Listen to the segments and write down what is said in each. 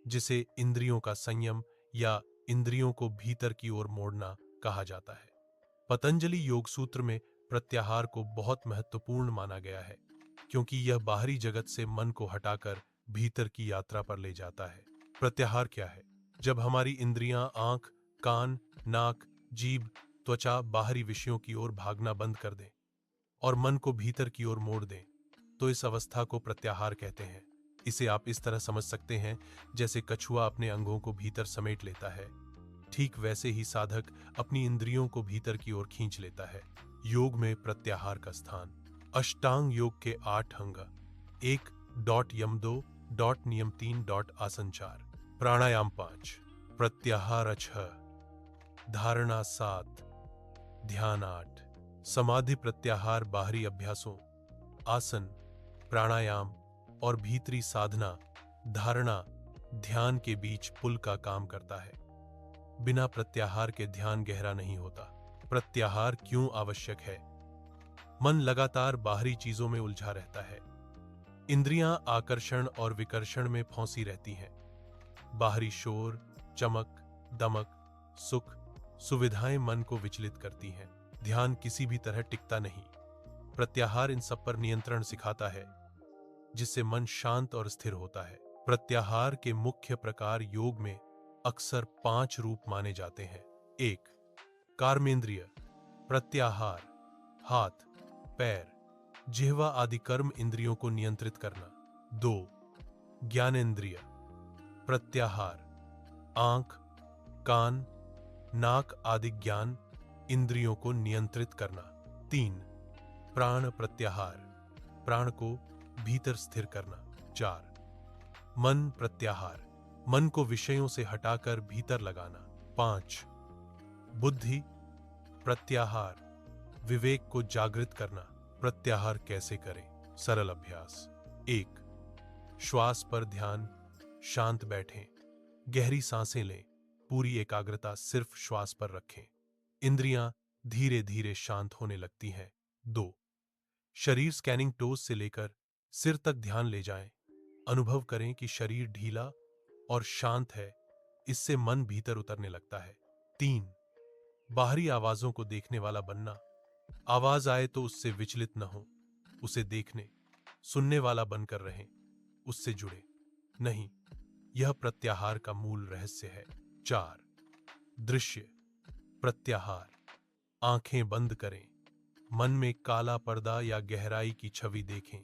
जिसे इंद्रियों का संयम या इंद्रियों को भीतर की ओर मोड़ना कहा जाता है। पतंजलि योग सूत्र में प्रत्याहार को बहुत महत्वपूर्ण माना गया है, क्योंकि यह बाहरी जगत से मन को हटाकर भीतर की यात्रा पर ले जाता है। प्रत्याहार क्या है? जब हमारी इंद्रियां आंख, कान, नाक, जीभ, त्वचा बाहरी विषयों की ओर भागना बंद कर दें और मन को भीतर की ओर मोड़ दें, तो इस अवस्था को प्रत्याहार कहते हैं। इसे आप इस तरह समझ सकते हैं जैसे कछुआ अपने अंगों को भीतर समेट लेता है, ठीक वैसे ही साधक अपनी इंद्रियों को भीतर की ओर खींच लेता है। योग में प्रत्याहार का स्थान। अष्टांग योग के 8 अंग। 1 यम 2 नियम 3 आसन 4, प्राणायाम 5, प्रत्याहार 6, धारणा 7, ध्यान 8, समाधि। प्रत्याहार बाहरी अभ्यासों, आसन, प्राणायाम और भीतरी साधना, धारणा, ध्यान के बीच पुल का काम करता है। बिना प्रत्याहार के ध्यान गहरा नहीं होता। प्रत्याहार क्यों आवश्यक है? मन लगातार बाहरी चीजों में उलझा रहता है। इंद्रियां आकर्षण और विकर्षण में फंसी रहती हैं। बाहरी शोर, चमक, दमक, सुख, सुविधाएं मन को विचलित करती हैं। ध्यान किसी भी तरह टिकता नहीं। प्रत्याहार इन सब पर नियंत्रण सिखाता है, जिससे मन शांत और स्थिर होता है। प्रत्याहार के मुख्य प्रकार योग में अक्सर 5 रूप माने जाते हैं। 1 कर्मेंद्रिय प्रत्याहार, हाथ, पैर, जिह्वा आदि कर्म इंद्रियों को नियंत्रित करना। 2 ज्ञानेंद्रिय प्रत्याहार, आंख, कान, नाक आदि ज्ञान इंद्रियों को नियंत्रित करना। 3 प्राण प्रत्याहार, प्राण को भीतर स्थिर करना। 4 मन प्रत्याहार, मन को विषयों से हटाकर भीतर लगाना। 5 बुद्धि प्रत्याहार, विवेक को जागृत करना। प्रत्याहार कैसे करें? सरल अभ्यास। 1 श्वास पर ध्यान, शांत बैठें, गहरी सांसें लें, पूरी एकाग्रता सिर्फ श्वास पर रखें। इंद्रियां धीरे धीरे शांत होने लगती हैं। 2 शरीर स्कैनिंग, टोज से लेकर सिर तक ध्यान ले जाएं। अनुभव करें कि शरीर ढीला और शांत है, इससे मन भीतर उतरने लगता है। 3 बाहरी आवाजों को देखने वाला बनना, आवाज आए तो उससे विचलित न हो, उसे देखने, सुनने वाला बनकर रहें, उससे जुड़े नहीं। यह प्रत्याहार का मूल रहस्य है। 4 दृश्य प्रत्याहार, आंखें बंद करें, मन में काला पर्दा या गहराई की छवि देखें,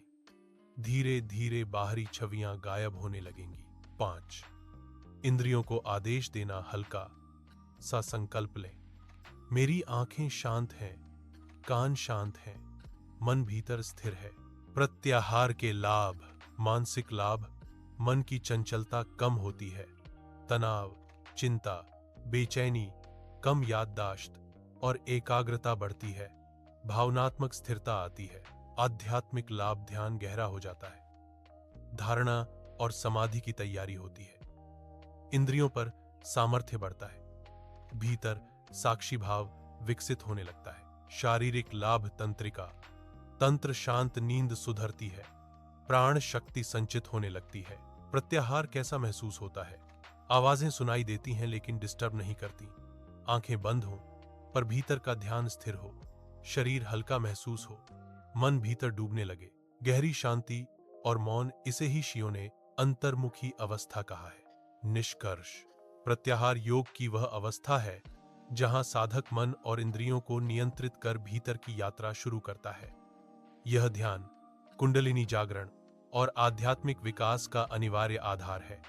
धीरे धीरे बाहरी छवियां गायब होने लगेंगी। 5 इंद्रियों को आदेश देना, हल्का सा संकल्प लें, मेरी आंखें शांत हैं, कान शांत हैं, मन भीतर स्थिर है। प्रत्याहार के लाभ। मानसिक लाभ, मन की चंचलता कम होती है, तनाव, चिंता, बेचैनी कम, याददाश्त और एकाग्रता बढ़ती है, भावनात्मक स्थिरता आती है। आध्यात्मिक लाभ, ध्यान गहरा हो जाता है, धारणा और समाधि की तैयारी होती है, इंद्रियों पर सामर्थ्य बढ़ता है, भीतर साक्षी भाव विकसित होने लगता है। शारीरिक लाभ, तंत्रिका, तंत्र शांत, नींद सुधरती है, प्राण शक्ति संचित होने लगती है। प्रत्याहार कैसा महसूस होता है? आवाजें सुनाई देती हैं लेकिन डिस्टर्ब नहीं करती, आंखें बंद हो पर भीतर का ध्यान स्थिर हो, शरीर हल्का महसूस हो, मन भीतर डूबने लगे, गहरी शांति और मौन। इसे ही शियों ने अंतर्मुखी अवस्था कहा है। निष्कर्ष, प्रत्याहार योग की वह अवस्था है जहां साधक मन और इंद्रियों को नियंत्रित कर भीतर की यात्रा शुरू करता है। यह ध्यान, कुंडलिनी जागरण और आध्यात्मिक विकास का अनिवार्य आधार है।